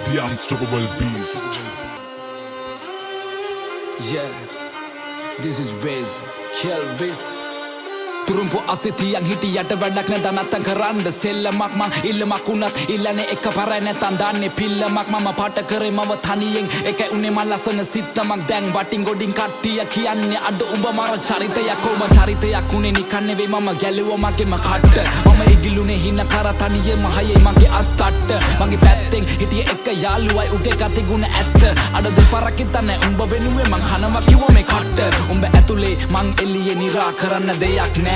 The unstoppable beast. Yeah, this is Wiz, Kill Wiz. Turumpu asitiyang hitiyata වැඩක් නැදනත්තන් කරන්න සෙල්ලමක් මං ඉල්ලමක් උනත් ඉල්ලන්නේ එක පරයි නැතන් දාන්නේ පිල්ලමක් මම පාට කරේ මව තනියෙන් එකයි උනේ මං ලස්සන සිත්තමක් දැන් වටින් ගොඩින් කට්ටිය කියන්නේ අඩ උඹ මර චරිතයක් කොම චරිතයක් උනේ නිකන් නෙවෙයි මම ගැලුවා මගේම කට්ට මම ඉගිලුනේ හින කර තනියෙම හයේ මගේ අත්තට්ට මගේ පැත්තෙන් හිටියේ එක යාළුවයි උගේ ගති ගුණ ඇත්ත අඩ දෙපාරක් හිතන්නේ උඹ වෙනුවේ මං හනවා කිව්වා මේ කට්ට උඹ ඇතුලේ මං එළියේ නිරා කරන්න දෙයක් නෑ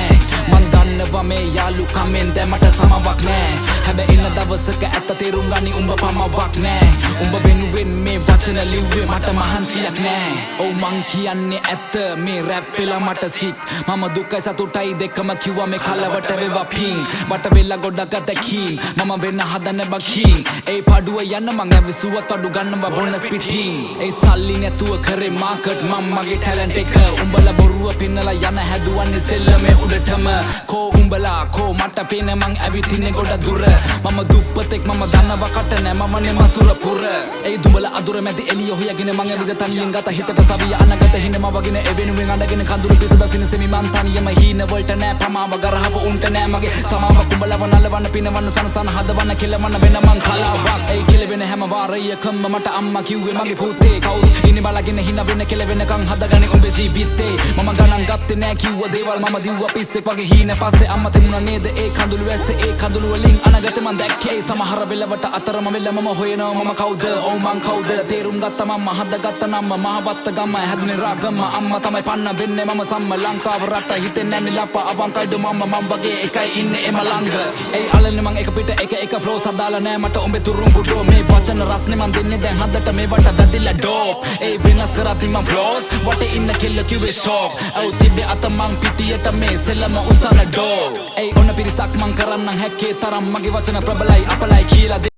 මං දන්නවා මේ යාළුකමෙන් දැමට සමවක් නෑ හැබැයි එන දවසක ඇත්ත තේරුම් ගනි උඹ පමවක් නෑ උඹ වෙනුවෙන් මේ වචන ලිව්වේ මට මහන්සියක් නෑ ඔව් මං කියන්නේ ඇත්ත මේ රැප් වෙලා මට සික් මම දුකයි සතුටයි දෙකම කිව්වා මේ කලවට වේවා පිං වට වෙලා ගොඩක් අතකින් මම වෙන්න හදන බකින් ඒ පාඩුව යන්න මං ඇවිසුවත් අඩු ගන්නවා බොනස් පිටින් ඒ සල්ලි නැතුව කරේ මාකට් මම මගේ ටැලන්ට් එක උඹලා බොරුව පෙන්නලා යන හැදුවන්නේ සෙල්ලමේ උඩටම කෝ උඹලා කෝ මට පේන මං ඇවිතින්නේ ගොඩ දුර මම දුප්පතෙක් මම දන්නවා කට නෑ මමනේ මසුර පුර ඒ දුඹලා අදුර මැදි එළිය හොයගෙන මං ඇවිද තනියෙන් ගත හිතට සවිය අනගත හිනම වගෙන එවෙනුවෙන් අඬගෙන කඳුළු පිස දසින සෙමි මං තනියම හීන වලට නෑ පමාව ගරහව උන්ට නෑ මගේ සමාව කුඹලව නලවන්න පිනවන්න සනසන හදවන්න කෙලවන්න වෙන මං කලාවක් ඒ කෙලවෙන හැම වාරයකම මට අම්මා කිව්වේ මගේ පුතේ කවුරු ඉන්නේ බලගෙන හින වෙන කෙලවෙනකන් හදගන්නේ උඹේ ජීවිතේ මම ගණන් ගත්තේ නෑ කිව්ව දේවල් මම දිව්වා පිස්සෙක් වගේ හීන පස්සේ අම්මා තිබුණා නේද ඒ කඳුළු වැස්සේ ඒ කඳුළු වලින් අනගත මං දැක්කේ සමහර වෙලවට අතරම වෙල මම හොයනවා මම කවුද ඔව් මං කවුද තේරුම් ගත්තා මම හදගත්ත නම් මහවත්ත ගම හැදුනේ රාගම අම්මා තමයි පන්න වෙන්නේ මම සම්ම ලංකාව රට හිතෙන්නේ නැන්නේ ලප අවංකයිද මම වගේ එකයි ඉන්නේ එම ළඟ ඒ අලන්නේ මං එක පිට එක ෆ්ලෝ සදාලා නෑ මට උඹේ තුරුම්බුඩෝ මේ වචන රස්නේ මං දෙන්නේ දැන් හදට මේවට වැදිලා ඩෝප් ඒ වෙනස් කරද්දි මං ෆ්ලෝස් වටේ ඉන්න කෙල්ල කිව්වේ ෂෝක් ඔව් තිබ්බේ අත මං පිටියට මේ සෙල්ලම උසන ඩෝ ඒ ඔන්න පිරිසක් මං කරන්නම් හැක්කේ තරම් මගේ වචන ප්‍රබලයි අපලයි කියලා